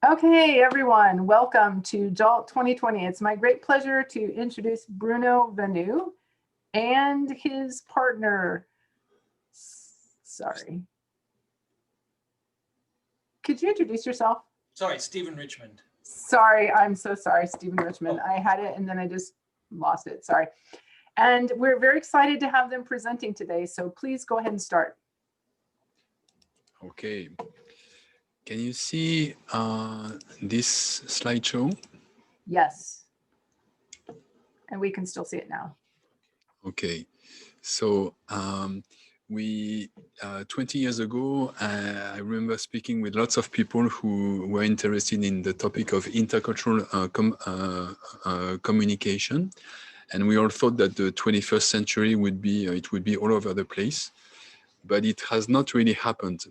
Okay, everyone, welcome to JALT 2020. It's my great pleasure to introduce Bruno Vannieu and his partner. Sorry. Could you introduce yourself? Sorry, Stephen Richmond. Sorry, I'm so sorry, Stephen Richmond. I had it and then I just lost it. Sorry. And we're very excited to have them presenting today. So please go ahead and start. Okay. Can you see this slideshow? Yes. And we can still see it now. Okay. So we 20 years ago, I remember speaking with lots of people who were interested in the topic of intercultural communication, and we all thought that the 21st century would be it would be all over the place, but it has not really happened.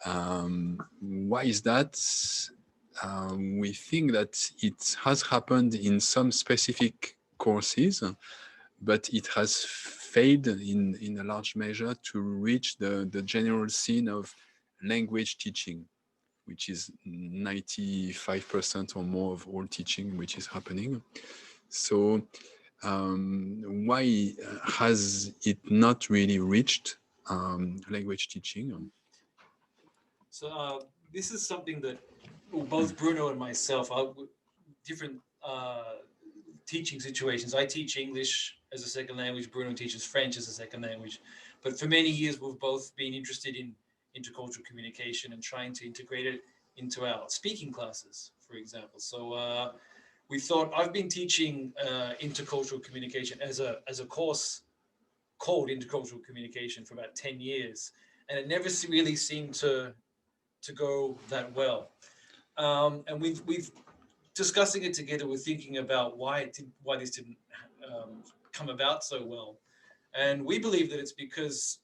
Why is that? We think that it has happened in some specific courses, but it has failed in a large measure to reach the general scene of language teaching, which is 95% or more of all teaching which is happening. So why has it not really reached language teaching? So this is something that both Bruno and myself are different teaching situations. I teach English as a second language. Bruno teaches French as a second language. But for many years, we've both been interested in intercultural communication and trying to integrate it into our speaking classes, for example. So we thought I've been teaching intercultural communication as a course called intercultural communication for about 10 years, and it never really seemed to go that well. And we've discussing it together. We're thinking about why this didn't come about so well, and we believe that it's because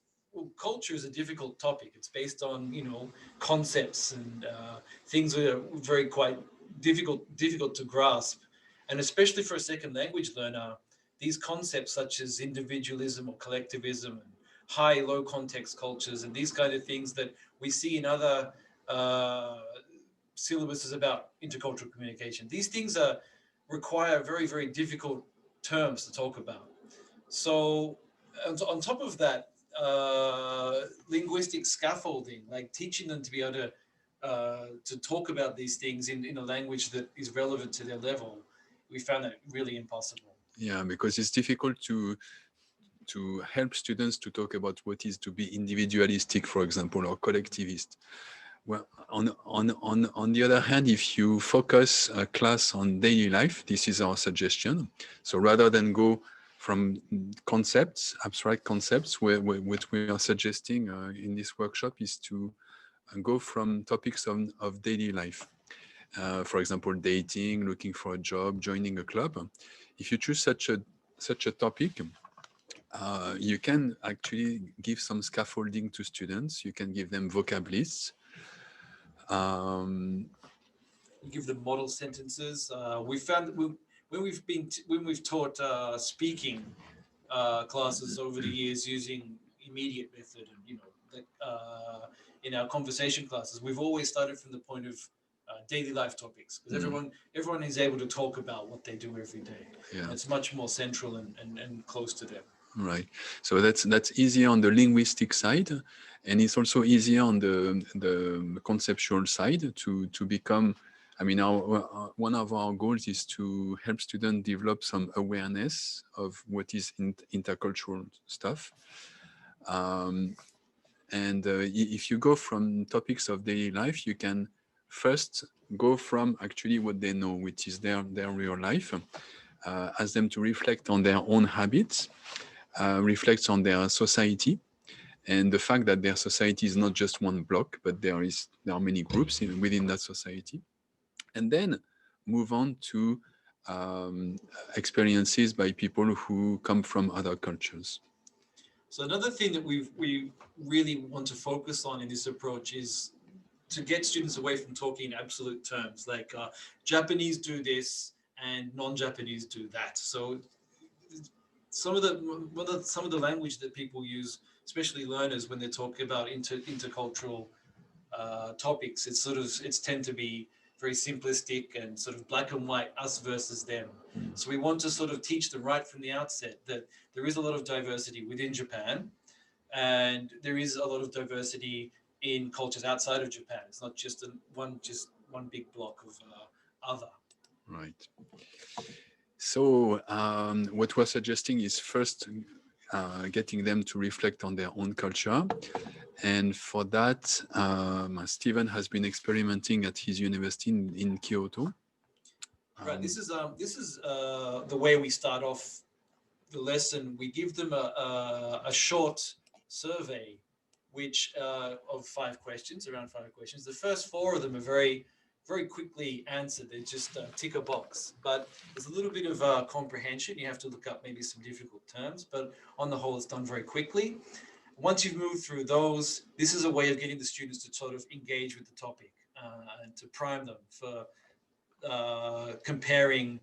culture is a difficult topic. It's based on concepts and things that are very quite difficult to grasp, and especially for a second language learner, these concepts such as individualism or collectivism and high low context cultures and these kind of things that we see in other syllabuses about intercultural communication. These things require very, very difficult terms to talk about. So on top of that, linguistic scaffolding, like teaching them to be able to talk about these things in a language that is relevant to their level, we found that really impossible. Yeah, because it's difficult to help students to talk about what is to be individualistic, for example, or collectivist. Well, on the other hand, if you focus a class on daily life, this is our suggestion. So rather than go from concepts, abstract concepts, what we are suggesting in this workshop is to go from topics of daily life. For example, dating, looking for a job, joining a club. If you choose such a topic, you can actually give some scaffolding to students. You can give them vocab lists. You give them model sentences. We found that when we've taught speaking classes over the years using immediate method, and in our conversation classes, we've always started from the point of daily life topics, because everyone is able to talk about what they do every day. Yeah. It's much more central and close to them. Right. So that's easier on the linguistic side, and it's also easier on the conceptual side to become. I mean, one of our goals is to help students develop some awareness of what is intercultural stuff. And if you go from topics of daily life, you can first go from actually what they know, which is their real life, ask them to reflect on their own habits, reflects on their society, and the fact that their society is not just one block, but there are many groups within that society, and then move on to experiences by people who come from other cultures. So another thing that we really want to focus on in this approach is to get students away from talking in absolute terms, like Japanese do this and non-Japanese do that. So some of the language that people use, especially learners, when they're talking about intercultural topics, it's tend to be very simplistic and sort of black and white, us versus them. So we want to sort of teach them right from the outset that there is a lot of diversity within Japan, and there is a lot of diversity in cultures outside of Japan. It's not just one big block of other. Right. So what we're suggesting is first getting them to reflect on their own culture. And for that, Stephen has been experimenting at his university in Kyoto. Right. This is the way we start off the lesson. We give them a short survey, which of 5 questions, around 5 questions. The first 4 of them are very quickly answered. They just tick a box, but there's a little bit of comprehension. You have to look up maybe some difficult terms, but on the whole, it's done very quickly. Once you've moved through those, this is a way of getting the students to sort of engage with the topic and to prime them for comparing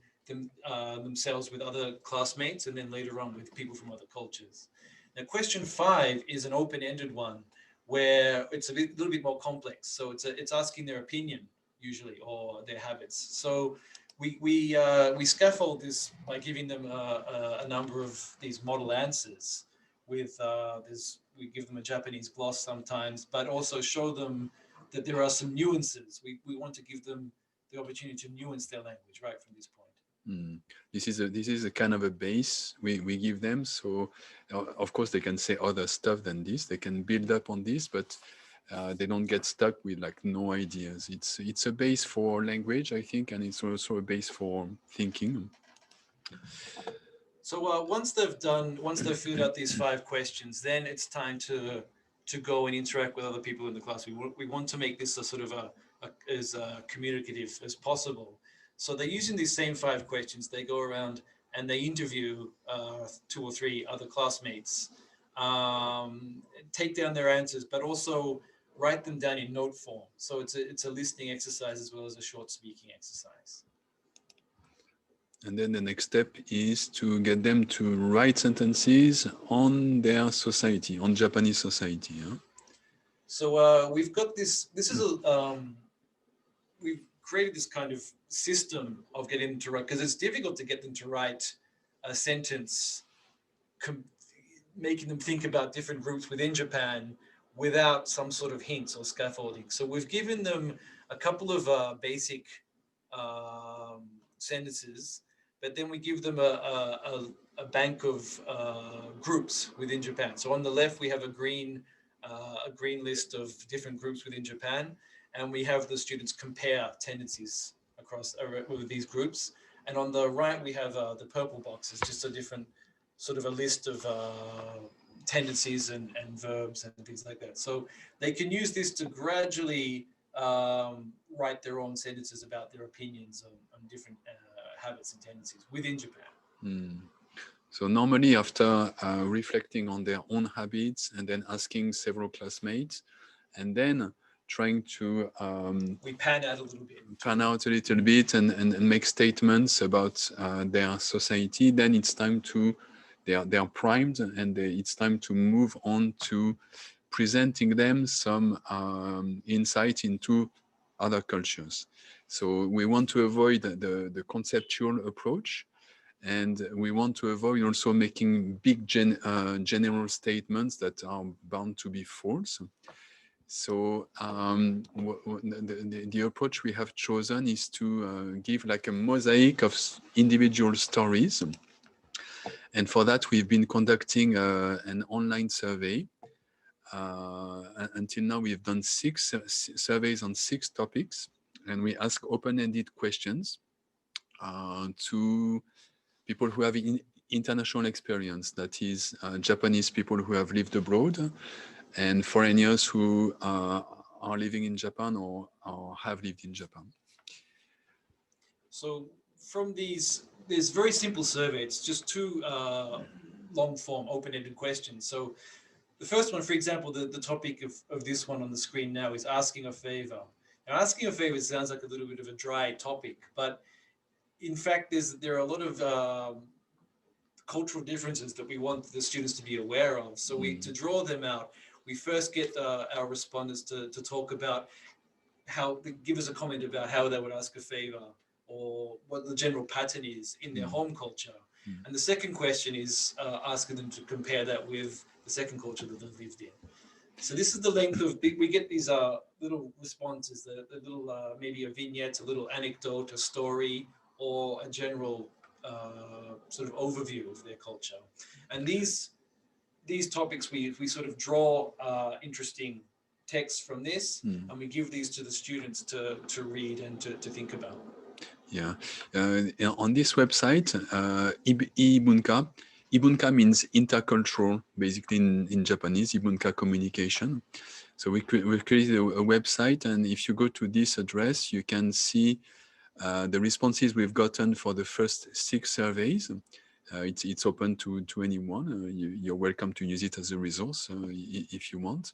themselves with other classmates, and then later on with people from other cultures. Now, question 5 is an open-ended one where it's a little bit more complex. So it's asking their opinion usually, or their habits. So we scaffold this by giving them a number of these model answers. With we give them a Japanese gloss sometimes, but also show them that there are some nuances. We want to give them the opportunity to nuance their language right from this point. This is a kind of a base we give them. So of course they can say other stuff than this. They can build up on this, but they don't get stuck with like no ideas. It's a base for language, I think, and it's also a base for thinking. So once they've filled out these 5 questions, then it's time to go and interact with other people in the class. We want to make this a sort of as communicative as possible. So they're using these same 5 questions. They go around and they interview 2 or 3 other classmates, take down their answers, but also write them down in note form. So it's a listening exercise as well as a short speaking exercise. And then the next step is to get them to write sentences on their society, on Japanese society. Huh? So we've got this is we've created this kind of system of getting them to write, because it's difficult to get them to write a sentence making them think about different groups within Japan without some sort of hints or scaffolding. So we've given them a couple of basic sentences, but then we give them a bank of groups within Japan. So on the left, we have a green list of different groups within Japan, and we have the students compare tendencies across with these groups. And on the right, we have the purple boxes, just a different sort of a list of tendencies and verbs and things like that. So they can use this to gradually write their own sentences about their opinions on different habits and tendencies within Japan. So normally after reflecting on their own habits and then asking several classmates and then trying to we pan out a little bit and make statements about their society, then it's time to they are primed, and it's time to move on to presenting them some insight into other cultures. So we want to avoid the conceptual approach, and we want to avoid also making big general statements that are bound to be false. So the approach we have chosen is to give like a mosaic of individual stories. And for that, we've been conducting an online survey. Until now, we've done 6 surveys on 6 topics, and we ask open-ended questions to people who have international experience, that is Japanese people who have lived abroad, and foreigners who are living in Japan or have lived in Japan. So from this very simple survey, it's just 2 long-form open-ended questions. So the first one, for example, the topic of this one on the screen now is asking a favor. Now, asking a favor sounds like a little bit of a dry topic, but in fact, there are a lot of cultural differences that we want the students to be aware of. So to draw them out, we first get our respondents to talk about how give us a comment about how they would ask a favor or what the general pattern is in their home culture. And the second question is asking them to compare that with the second culture that they've lived in. So this is the length of, we get these little responses, the little, maybe a vignette, a little anecdote, a story, or a general sort of overview of their culture. And these topics, we sort of draw interesting texts from this, and we give these to the students to read and to think about. Yeah, on this website, Ibunka, Ibunka means intercultural, basically in Japanese, Ibunka communication. So we've created a website, and if you go to this address, you can see the responses we've gotten for the first 6 surveys. It's open to anyone. You're welcome to use it as a resource if you want.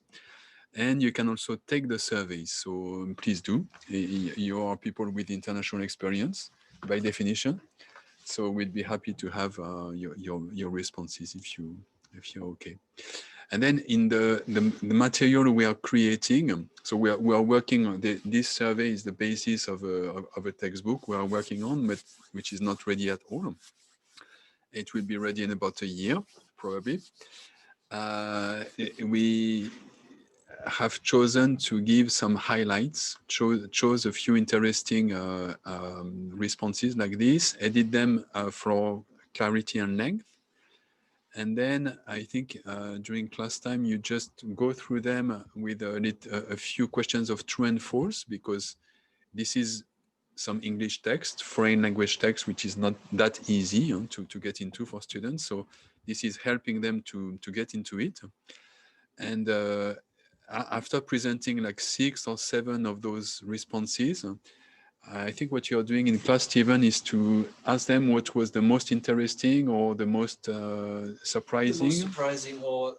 And you can also take the surveys. So please do. You are people with international experience by definition. So we'd be happy to have your responses if you're okay. And then in the material we are creating, so we are working on this survey is the basis of a textbook we are working on, but which is not ready at all. It will be ready in about a year, probably. We have chosen to give some highlights, chose a few interesting responses like this, edit them for clarity and length. And then I think during class time, you just go through them with a few questions of true and false, because this is some English text, foreign language text, which is not that easy to get into for students. So this is helping them to get into it. And after presenting like 6 or 7 of those responses, I think what you're doing in class, Stephen, is to ask them what was the most interesting or the most surprising. The most surprising, or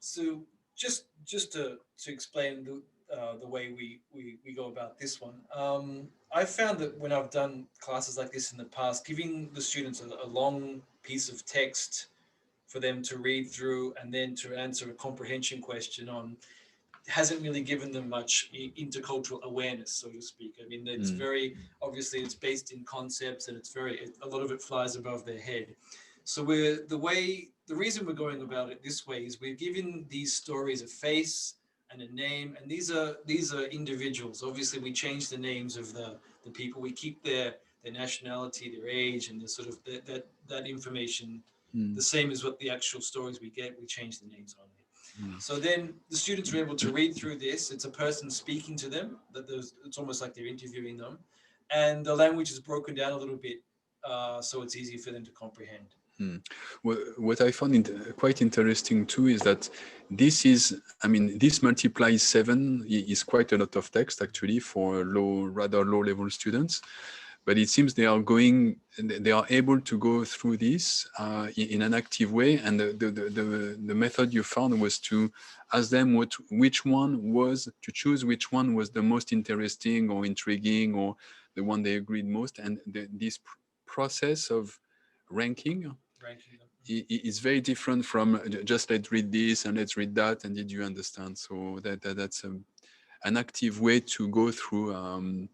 so just to explain the way we go about this one. I found that when I've done classes like this in the past, giving the students a long piece of text for them to read through and then to answer a comprehension question on hasn't really given them much intercultural awareness, so to speak. I mean, it's very, obviously it's based in concepts, and a lot of it flies above their head. So the reason we're going about it this way is we're giving these stories a face and a name, and these are individuals. Obviously we change the names of the people, we keep their nationality, their age, and the sort of that information the same as what the actual stories we get, we change the names on it. So then the students are able to read through this. It's a person speaking to them. It's almost like they're interviewing them. And the language is broken down a little bit, so it's easy for them to comprehend. Well, what I found quite interesting too is that this multiplies 7 is quite a lot of text actually for rather low level students. But it seems they are able to go through this in an active way. And the method you found was to ask them to choose which one was the most interesting or intriguing or the one they agreed most. And this process of ranking them is very different from just let's read this and let's read that and did you understand? So that's an active way to go through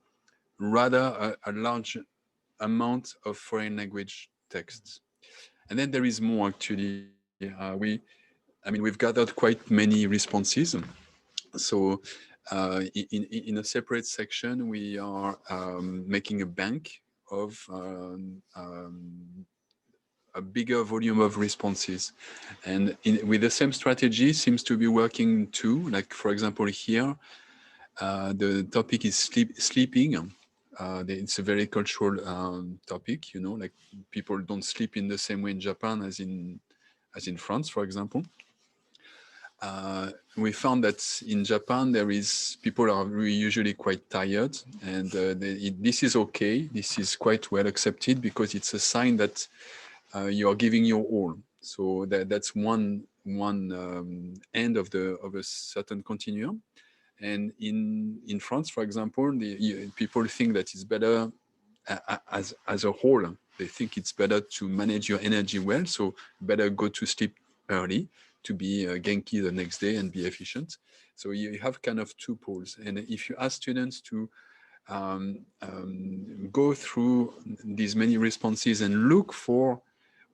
rather a large amount of foreign language texts. And then there is more actually. We've gathered quite many responses. So in a separate section, we are making a bank of a bigger volume of responses. And with the same strategy seems to be working too. Like for example, here, the topic is sleeping. It's a very cultural topic, like people don't sleep in the same way in Japan as in France, for example. We found that in Japan, people are usually quite tired, and this is okay. This is quite well accepted because it's a sign that you are giving your all. So that's one end of a certain continuum. And in France, for example, people think that it's better as a whole. They think it's better to manage your energy well, so better go to sleep early. to be Genki the next day and be efficient. So you have kind of two poles. And if you ask students to go through these many responses and look for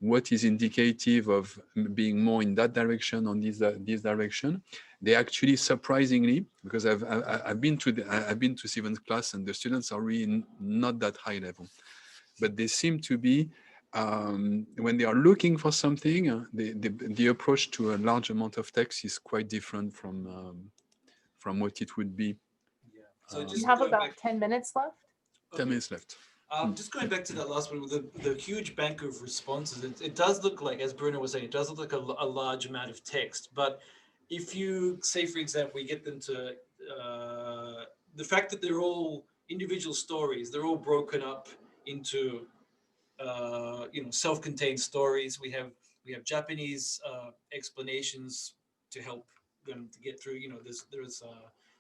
what is indicative of being more in that direction, on this direction, they actually surprisingly, because I've been to Steven's class and the students are really not that high level, but they seem to be when they are looking for something, the approach to a large amount of text is quite different from what it would be. Yeah. So You just have going about back, 10 minutes left. 10 minutes left. just going back to that last one with the huge bank of responses, it does look like, as Bruno was saying, it does look like a large amount of text. But if you say, for example, we get them to the fact that they're all individual stories, they're all broken up into self-contained stories. We have Japanese explanations to help them to get through. There's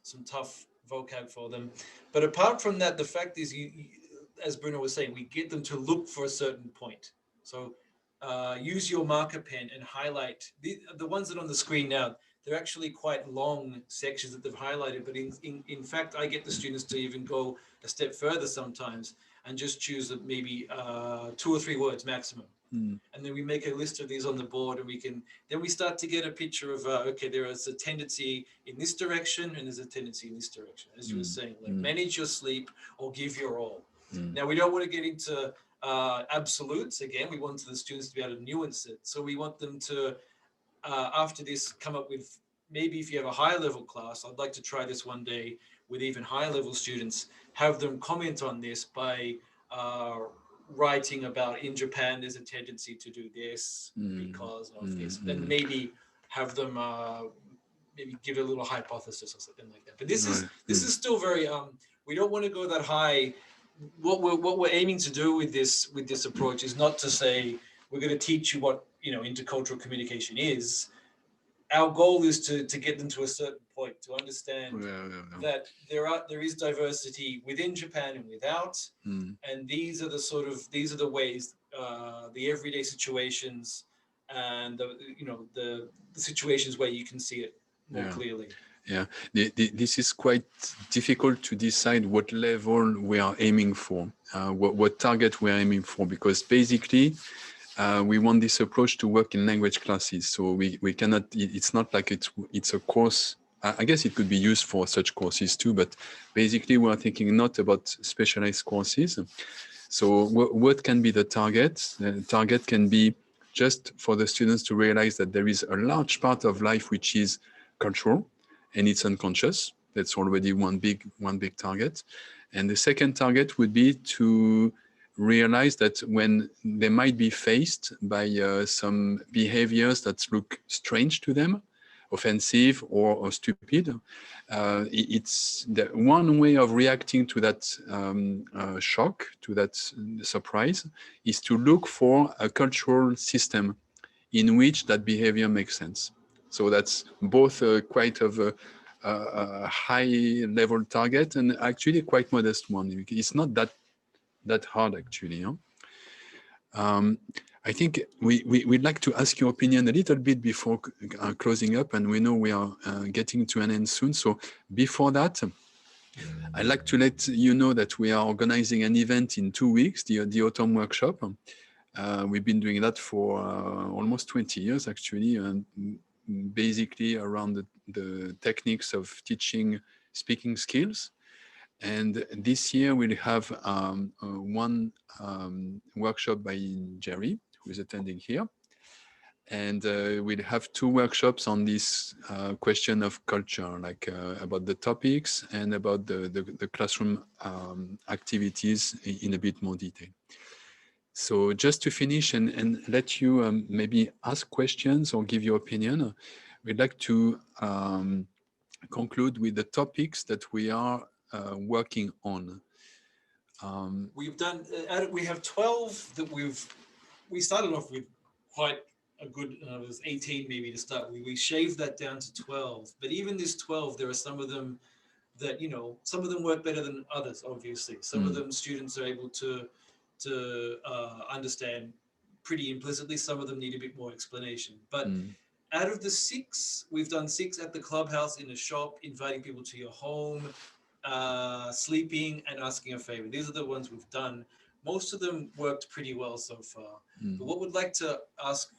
some tough vocab for them, but apart from that, the fact is, as Bruno was saying, we get them to look for a certain point. So use your marker pen and highlight the ones that are on the screen now. They're actually quite long sections that they've highlighted, but in fact, I get the students to even go a step further sometimes and just choose maybe 2 or 3 words maximum. And then we make a list of these on the board, and then we start to get a picture of, okay, there is a tendency in this direction and there's a tendency in this direction. As you were saying, like manage your sleep or give your all. Now, we don't want to get into absolutes. Again, we want the students to be able to nuance it. So we want them to, after this, come up with, maybe if you have a higher level class, I'd like to try this one day with even higher level students, have them comment on this by writing about, in Japan, there's a tendency to do this because of this. Then maybe have them maybe give a little hypothesis or something like that. But this is still very, we don't want to go that high. What we're aiming to do with this approach is not to say we're going to teach you what intercultural communication is. Our goal is to get them to a certain point, to understand that there is diversity within Japan and without, and these are the ways, the everyday situations, and the situations where you can see it more clearly. Yeah, this is quite difficult to decide what level we are aiming for, what target we are aiming for, because basically we want this approach to work in language classes. So we cannot, it's not like it's a course. I guess it could be used for such courses too, but basically we are thinking not about specialized courses. So what can be the target? The target can be just for the students to realize that there is a large part of life which is cultural and it's unconscious. That's already one big target. And the second target would be to realize that when they might be faced by some behaviors that look strange to them, offensive or stupid, it's the one way of reacting to that shock, to that surprise, is to look for a cultural system in which that behavior makes sense. So that's both quite of a high level target and actually quite modest one. It's not that hard actually. I think we'd like to ask your opinion a little bit before closing up, and we know we are getting to an end soon. So before that, I'd like to let you know that we are organizing an event in 2 weeks, the autumn workshop. We've been doing that for almost 20 years actually, and basically around the techniques of teaching speaking skills. And this year we'll have one workshop by Jerry, who is attending here. And we'll have 2 workshops on this question of culture, like about the topics and about the classroom activities in a bit more detail. So just to finish and let you maybe ask questions or give your opinion, we'd like to conclude with the topics that we are working on. We've done. We have 12 that we started off with quite a good. It was 18 maybe to start. We shaved that down to 12. But even this 12, there are some of them that some of them work better than others. Obviously, some of them students are able to understand pretty implicitly. Some of them need a bit more explanation. But out of the 6, we've done 6 at the clubhouse, in the shop, inviting people to your home, sleeping and asking a favor. These are the ones we've done. Most of them worked pretty well so far. But what we'd like to ask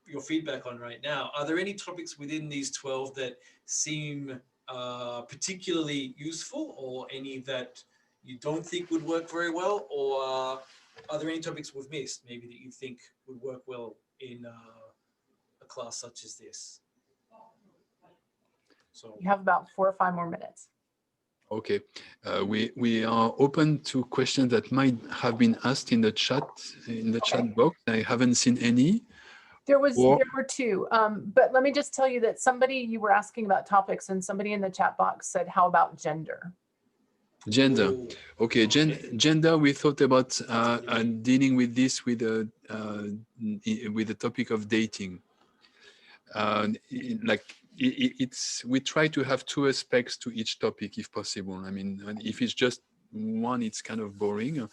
your feedback on right now, are there any topics within these 12 that seem particularly useful, or any that you don't think would work very well, or are there any topics we've missed maybe that you think would work well in a class such as this? So You have about 4 or 5 more minutes. Okay, we are open to questions that might have been asked in the chat chat box. I haven't seen any. There were 2, but let me just tell you that you were asking about topics, and somebody in the chat box said, how about gender? Gender. Okay, gender. We thought about dealing with this with the topic of dating. We try to have 2 aspects to each topic if possible. I mean, if it's just one, it's kind of boring.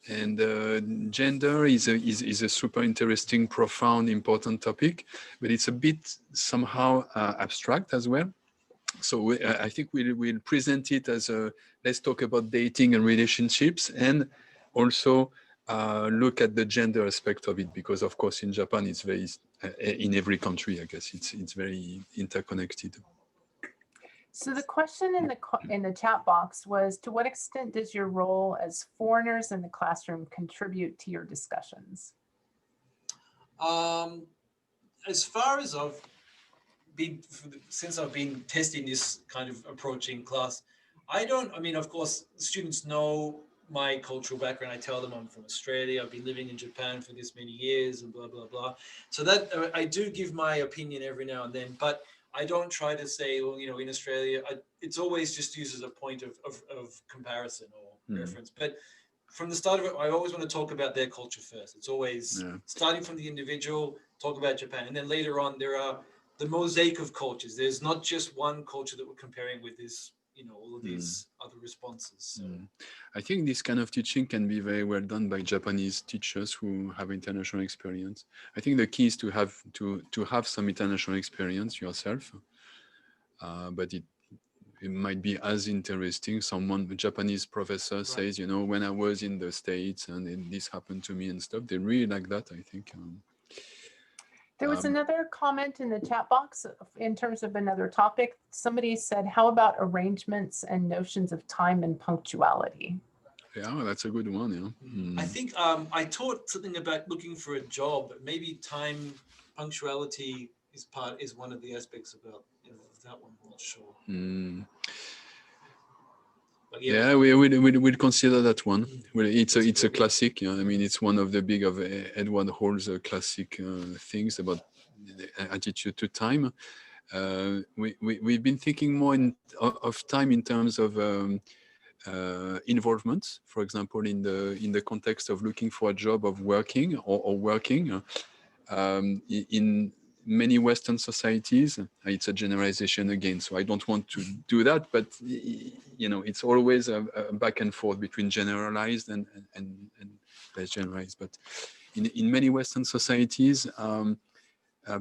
And gender is a super interesting, profound, important topic, but it's a bit somehow abstract as well. So I think we'll present it as let's talk about dating and relationships, and also look at the gender aspect of it, because of course in Japan it's very in every country, I guess it's very interconnected. So the question in the chat box was, to what extent does your role as foreigners in the classroom contribute to your discussions? As far as I've been, since I've been testing this kind of approach in class, I mean, of course, students know my cultural background. I tell them I'm from Australia, I've been living in Japan for this many years, and blah, blah, blah. So that I do give my opinion every now and then, but I don't try to say, well, in Australia, it's always just used as a point of comparison or reference. But from the start of it, I always want to talk about their culture first. It's always starting from the individual, talk about Japan. And then later on, there are the mosaic of cultures. There's not just one culture that we're comparing with this, all of these other responses. So. I think this kind of teaching can be very well done by Japanese teachers who have international experience. I think the key is to have some international experience yourself, but it might be as interesting. A Japanese professor says, when I was in the States and this happened to me and stuff. They really like that, I think. There was another comment in the chat box in terms of another topic. Somebody said, how about arrangements and notions of time and punctuality? Yeah, that's a good one. I think I taught something about looking for a job. Maybe time, punctuality is one of the aspects about that one. I'm not sure. But yeah, we'll consider that one. Well, it's a classic. I mean, it's one of the big of Edward Hall's classic things about the attitude to time. We've been thinking more of time in terms of involvement. For example, in the context of looking for a job, of working or working in many Western societies. It's a generalization again, so I don't want to do that, but it's always a back and forth between generalized and less generalized. But in many Western societies,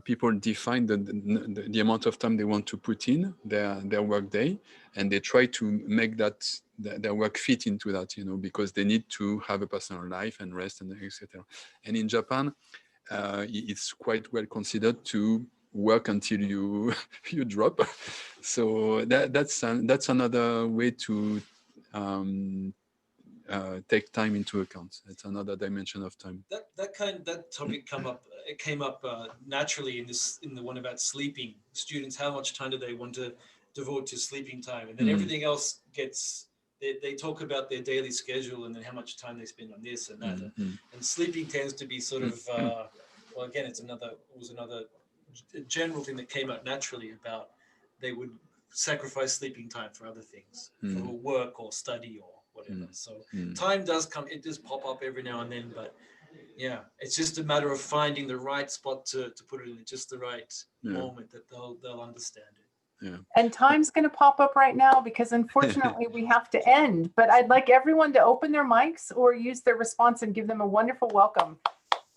people define the amount of time they want to put in their work day, and they try to make their work fit into that, because they need to have a personal life and rest and etc. And in Japan, it's quite well considered to work until you drop. So that's another way to take time into account. It's another dimension of time. That topic came up naturally in the one about sleeping. Students, how much time do they want to devote to sleeping time, and then everything else gets. They talk about their daily schedule and then how much time they spend on this and that. And sleeping tends to be sort of, well, again, it was another general thing that came out naturally about they would sacrifice sleeping time for other things, for work or study or whatever. So time does pop up every now and then, but yeah, it's just a matter of finding the right spot to put it in, just the right moment that they'll understand it. Yeah. And time's going to pop up right now because unfortunately we have to end, but I'd like everyone to open their mics or use their response and give them a wonderful welcome.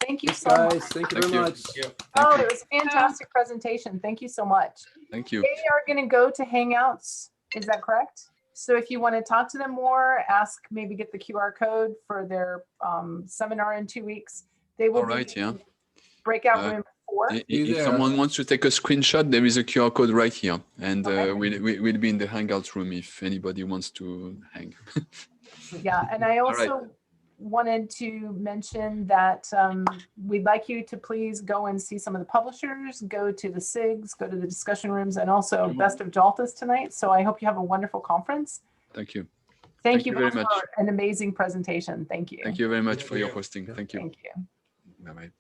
Thank you Thanks, so much. guys. Thank you Thank very you. much. Yeah. Oh, Thank you. it was a fantastic presentation. Thank you so much. Thank you. They are going to go to Hangouts. Is that correct? So if you want to talk to them more, ask, maybe get the QR code for their seminar in 2 weeks. They will All right, be yeah. breakout room 4. You If there? someone wants to take a screenshot, there is a QR code right here, and Okay. we'll be in the Hangout room if anybody wants to hang. Yeah, and I All right. also wanted to mention that we'd like you to please go and see some of the publishers, go to the SIGs, go to the discussion rooms, and also Best of JALT is tonight. So I hope you have a wonderful conference. Thank you. Thank you very both much. for an amazing presentation. Thank you. Thank you very much for your hosting. Thank you. Thank you. Bye-bye.